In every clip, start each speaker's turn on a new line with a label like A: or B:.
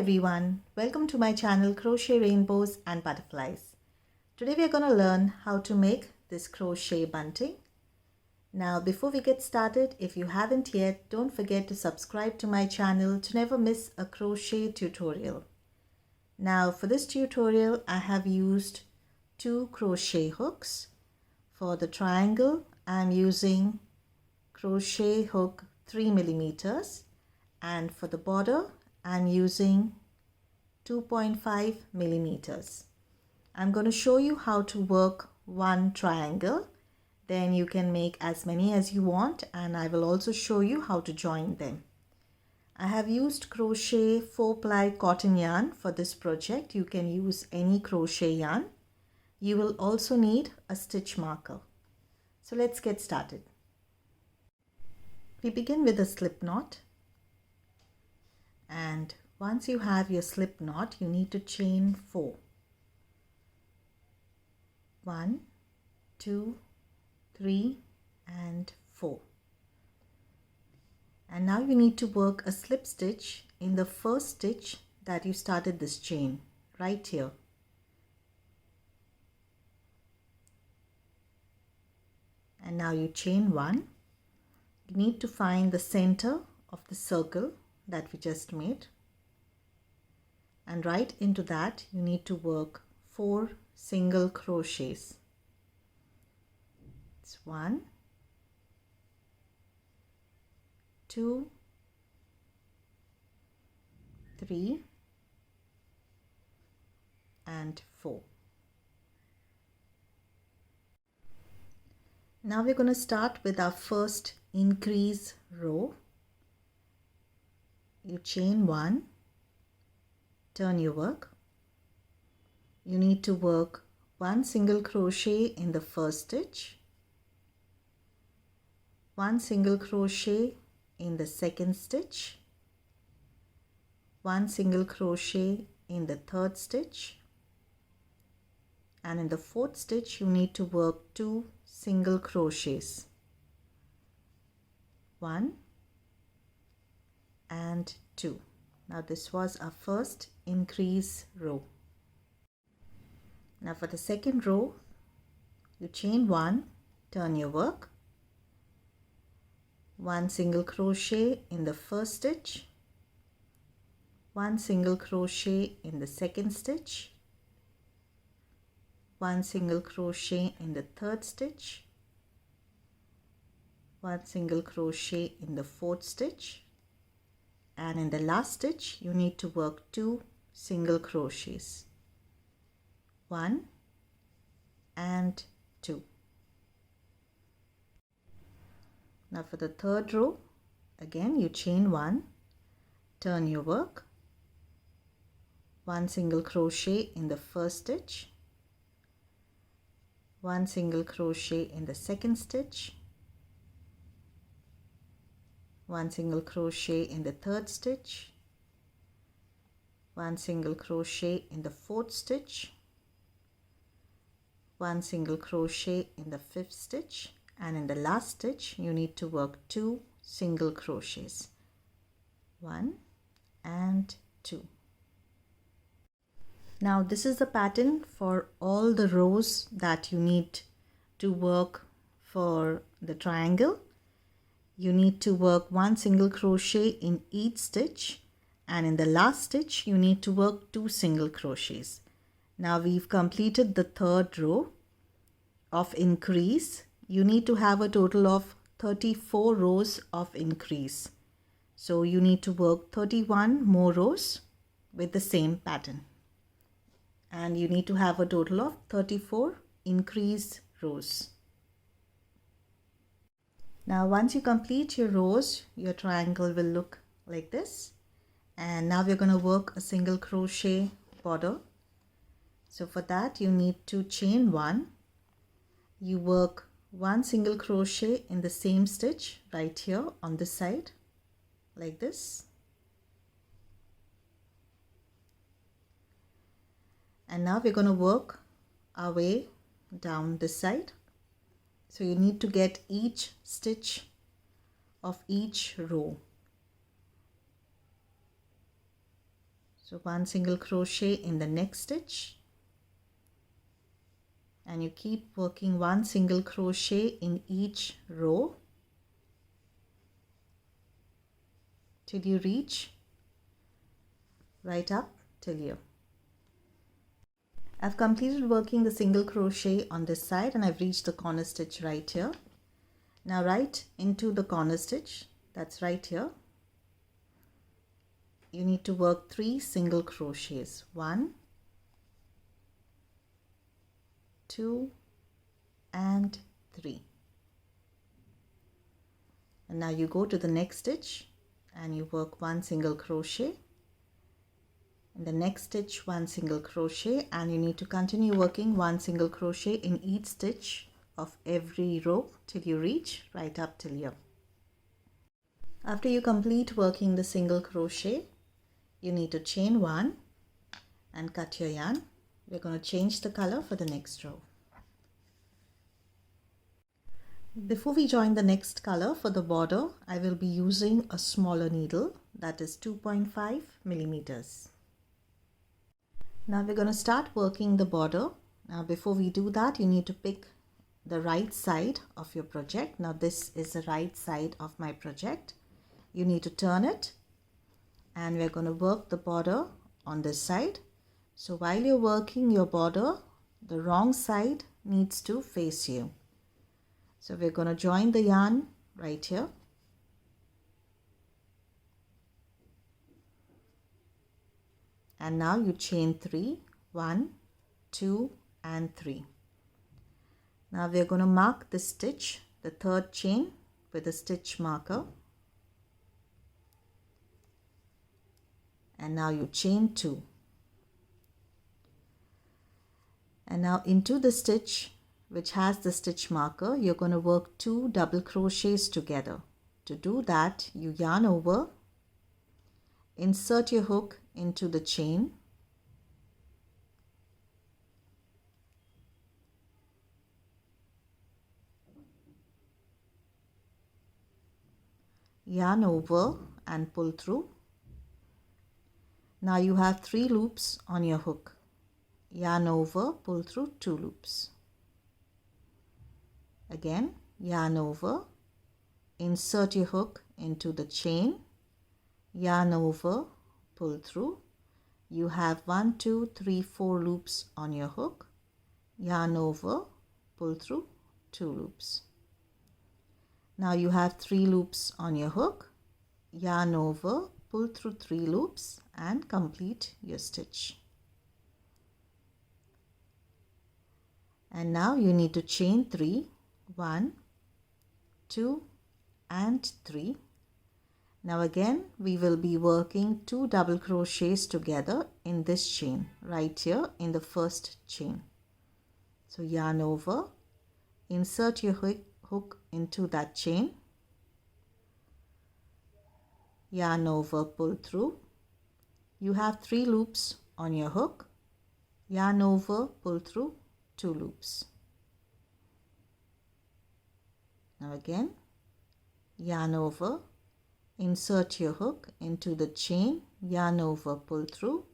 A: everyone, welcome to my channel Crochet Rainbows and Butterflies. Today we are going to learn how to make this crochet bunting. Now before we get started, if you haven't yet, don't forget to subscribe to my channel to never miss a crochet tutorial. Now for this tutorial I have used 2 crochet hooks. For the triangle I'm using crochet hook 3 millimeters, and for the border I'm using 2.5 millimeters. I'm going to show you how to work one triangle. Then you can make as many as you want, and I will also show you how to join them. I have used crochet 4-ply cotton yarn for this project. You can use any crochet yarn. You will also need a stitch marker. So let's get started. We begin with a slip knot. And once you have your slip knot, you need to chain 4. 1, 2, 3 and 4. And now you need to work a slip stitch in the first stitch that you started this chain, right here. And now you chain 1. You need to find the center of the circle that we just made, and right into that you need to work 4 single crochets. It's 1, 2, 3 and 4. Now we're going to start with our first increase row. You chain 1, turn your work. You need to work 1 single crochet in the first stitch, 1 single crochet in the second stitch, 1 single crochet in the third stitch, and in the fourth stitch you need to work 2 single crochets, 1 and 2. Now this was our first increase row. Now for the second row, you chain 1, turn your work, 1 single crochet in the first stitch, 1 single crochet in the second stitch, 1 single crochet in the third stitch, 1 single crochet in the fourth stitch, and in the last stitch you need to work 2 single crochets, 1 and 2. Now for the third row, again you chain 1, turn your work, 1 single crochet in the first stitch, 1 single crochet in the second stitch, 1 single crochet in the third stitch, 1 single crochet in the fourth stitch, 1 single crochet in the fifth stitch, and in the last stitch you need to work 2 single crochets, 1 and 2. Now this is the pattern for all the rows that you need to work for the triangle. You need to work 1 single crochet in each stitch, and in the last stitch you need to work 2 single crochets. Now we've completed the third row of increase. You need to have a total of 34 rows of increase. So you need to work 31 more rows with the same pattern. And you need to have a total of 34 increase rows. Now once you complete your rows, your triangle will look like this. And now we're going to work a single crochet border. So for that you need to chain 1. You work 1 single crochet in the same stitch right here on this side, like this. And now we're going to work our way down this side. So you need to get each stitch of each row. So 1 single crochet in the next stitch, and you keep working 1 single crochet in each row till you reach right up till here. I've completed working the single crochet on this side and I've reached the corner stitch right here. Now right into the corner stitch, that's right here, you need to work 3 single crochets. 1, 2 and 3. And now you go to the next stitch and you work 1 single crochet. In the next stitch 1 single crochet, and you need to continue working 1 single crochet in each stitch of every row till you reach right up till here. After you complete working the single crochet, you need to chain 1 and cut your yarn. We're going to change the color for the next row. Before we join the next color for the border, I will be using a smaller needle, that is 2.5 millimeters. Now we're going to start working the border. Now before we do that, you need to pick the right side of your project. Now this is the right side of my project. You need to turn it and we're going to work the border on this side. So while you're working your border, the wrong side needs to face you. So we're going to join the yarn right here. And now you chain 3, 1, 2 and 3. Now we're going to mark this stitch, the third chain, with a stitch marker. And now you chain 2. And now into the stitch which has the stitch marker, you're going to work 2 double crochets together. To do that, you yarn over, insert your hook into the chain, yarn over and pull through. Now you have 3 loops on your hook. Yarn over, pull through 2 loops. Again, yarn over, insert your hook into the chain, yarn over, pull through. You have 1, 2, 3, 4 loops on your hook. Yarn over, pull through 2 loops. Now you have 3 loops on your hook. Yarn over, pull through 3 loops and complete your stitch. And now you need to chain 3, 1, 2 and 3. Now again we will be working 2 double crochets together in this chain right here in the first chain. So yarn over, insert your hook into that chain, yarn over, pull through. You have 3 loops on your hook. Yarn over, pull through 2 loops. Now again, yarn over, insert your hook into the chain, yarn over, pull through.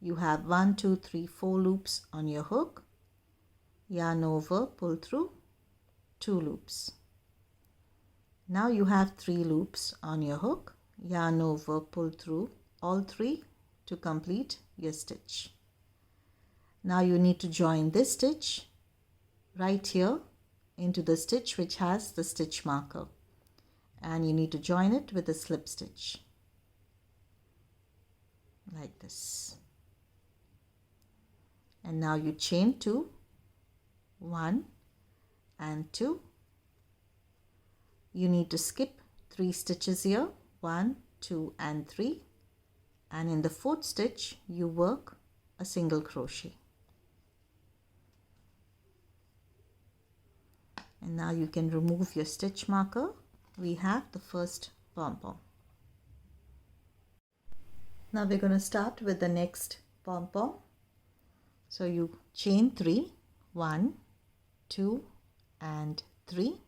A: You have 1, 2, 3, 4 loops on your hook. Yarn over, pull through 2 loops. Now you have 3 loops on your hook. Yarn over, pull through all 3 to complete your stitch. Now you need to join this stitch right here into the stitch which has the stitch marker, and you need to join it with a slip stitch like this. And now you chain 2, 1 and 2. You need to skip 3 stitches here, 1, 2 and 3, and in the 4th stitch you work a single crochet. And now you can remove your stitch marker. We have the first pom-pom. Now we're going to start with the next pom-pom. So you chain 3, 1, 2 and 3.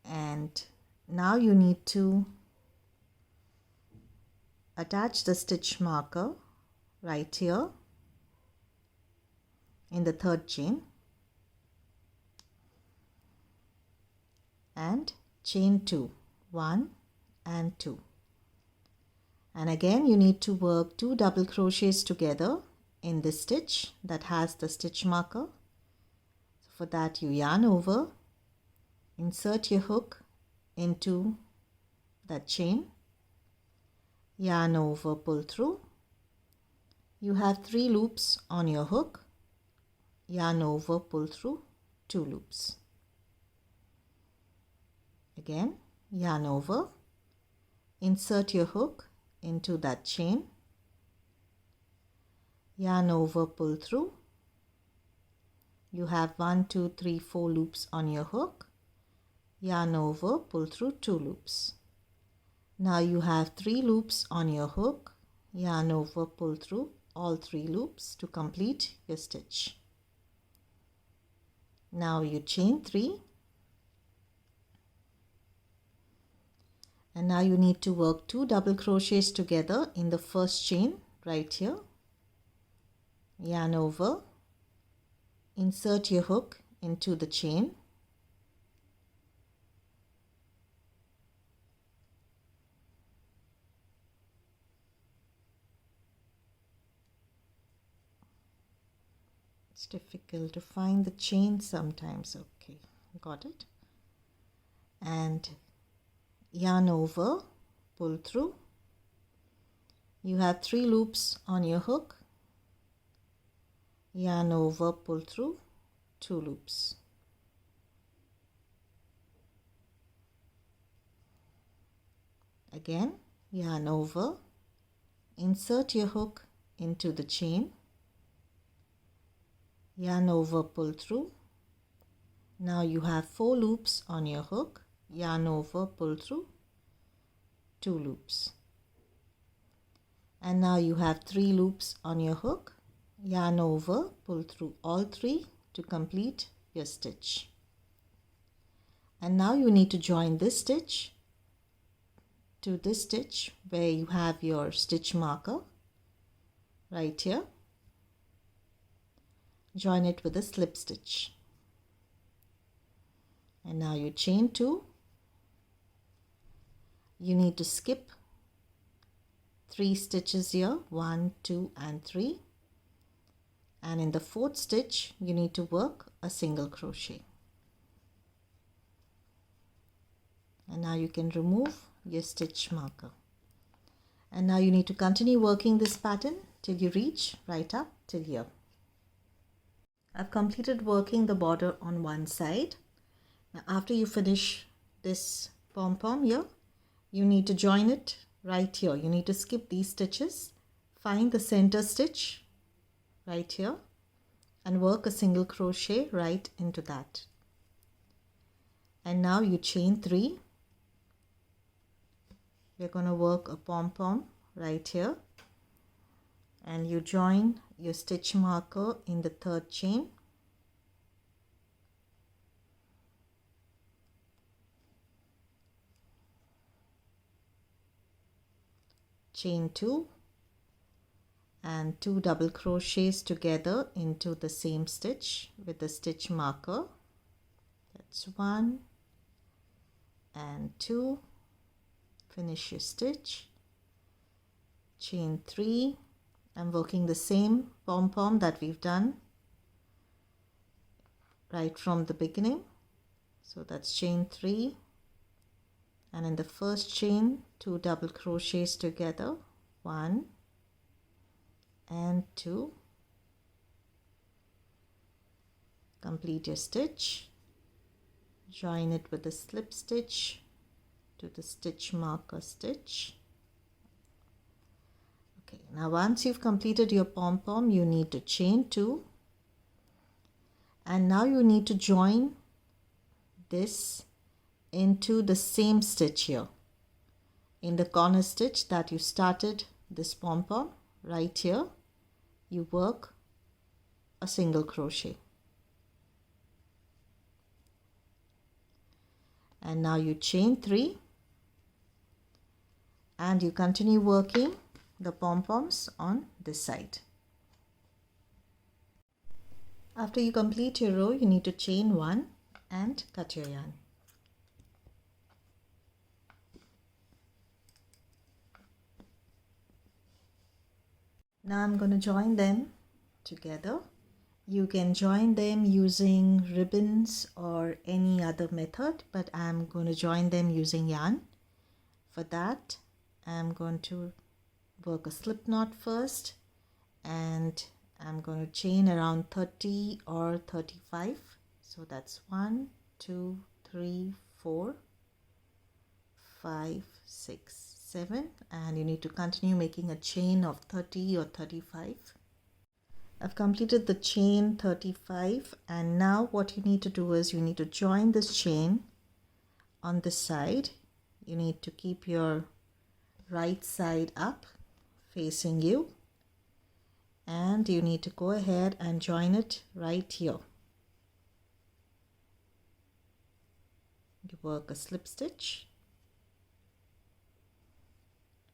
A: And now you need to attach the stitch marker right here in the third chain and chain 2, 1 and 2. And again you need to work 2 double crochets together in this stitch that has the stitch marker. So for that you yarn over, insert your hook into that chain, yarn over, pull through. You have 3 loops on your hook, yarn over, pull through 2 loops. Again yarn over, insert your hook into that chain, yarn over, pull through. You have 1, 2, 3, 4 loops on your hook, yarn over, pull through 2 loops. Now you have 3 loops on your hook, yarn over, pull through all 3 loops to complete your stitch. Now you chain 3 and now you need to work 2 double crochets together in the first chain right here, yarn over, insert your hook into the chain, it's difficult to find the chain sometimes. Okay, got it. And yarn over, pull through. You have 3 loops on your hook, yarn over, pull through 2 loops. Again yarn over, insert your hook into the chain, yarn over, pull through. Now you have 4 loops on your hook, yarn over, pull through 2 loops. And now you have 3 loops on your hook, yarn over, pull through all 3 to complete your stitch. And now you need to join this stitch to this stitch where you have your stitch marker right here. Join it with a slip stitch. And now you chain 2. You need to skip 3 stitches here, 1, 2 and 3. And in the 4th stitch you need to work a single crochet. And now you can remove your stitch marker. And now you need to continue working this pattern till you reach right up till here. I've completed working the border on one side. Now after you finish this pom-pom here, you need to join it right here. You need to skip these stitches, find the center stitch right here and work a single crochet right into that. And now you chain 3. We're going to work a pom-pom right here and you join your stitch marker in the 3rd chain. Chain 2 and 2 double crochets together into the same stitch with the stitch marker. That's 1 and 2. Finish your stitch. Chain 3. I'm working the same pom-pom that we've done right from the beginning. So that's chain 3 and in the first chain 2 double crochets together, 1 and 2. Complete your stitch, join it with a slip stitch to the stitch marker stitch. Okay, now once you've completed your pom-pom, you need to chain 2 and now you need to join this into the same stitch here in the corner stitch that you started this pom-pom. Right here you work a single crochet and now you chain 3 and you continue working the pom-poms on this side. After you complete your row, you need to chain 1 and cut your yarn. Now I'm going to join them together. You can join them using ribbons or any other method, but I'm going to join them using yarn. For that, I'm going to work a slip knot first, and I'm going to chain around 30 or 35. So that's 1, 2, 3, 4, 5, 6, 7, and you need to continue making a chain of 30 or 35. I've completed the chain 35, and now what you need to do is you need to join this chain on this side. You need to keep your right side up facing you, and you need to go ahead and join it right here. You work a slip stitch,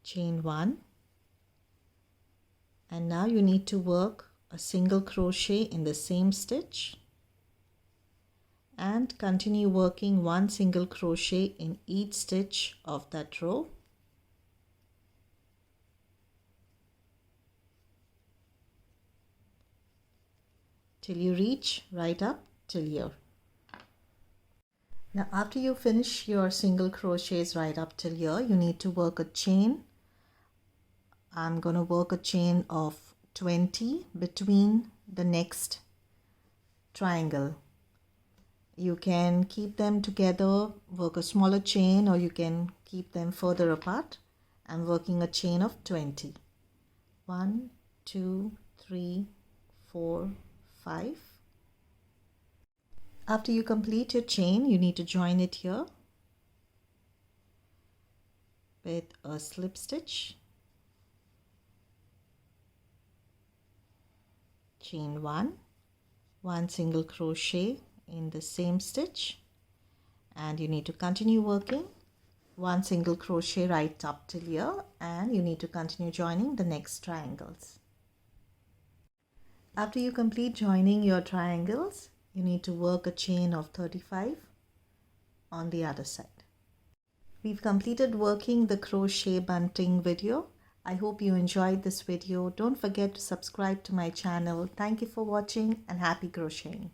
A: chain 1, and now you need to work a single crochet in the same stitch and continue working 1 single crochet in each stitch of that row. Till you reach right up till here. Now after you finish your single crochets right up till here, you need to work a chain. I'm going to work a chain of 20 between the next triangle. You can keep them together, work a smaller chain, or you can keep them further apart. I'm working a chain of 20. 1, 2, 3, 4, 5. After you complete your chain, you need to join it here with a slip stitch, chain 1, 1 single crochet in the same stitch, and you need to continue working 1 single crochet right up till here, and you need to continue joining the next triangles. After you complete joining your triangles, you need to work a chain of 35 on the other side. We've completed working the crochet bunting video. I hope you enjoyed this video. Don't forget to subscribe to my channel. Thank you for watching and happy crocheting.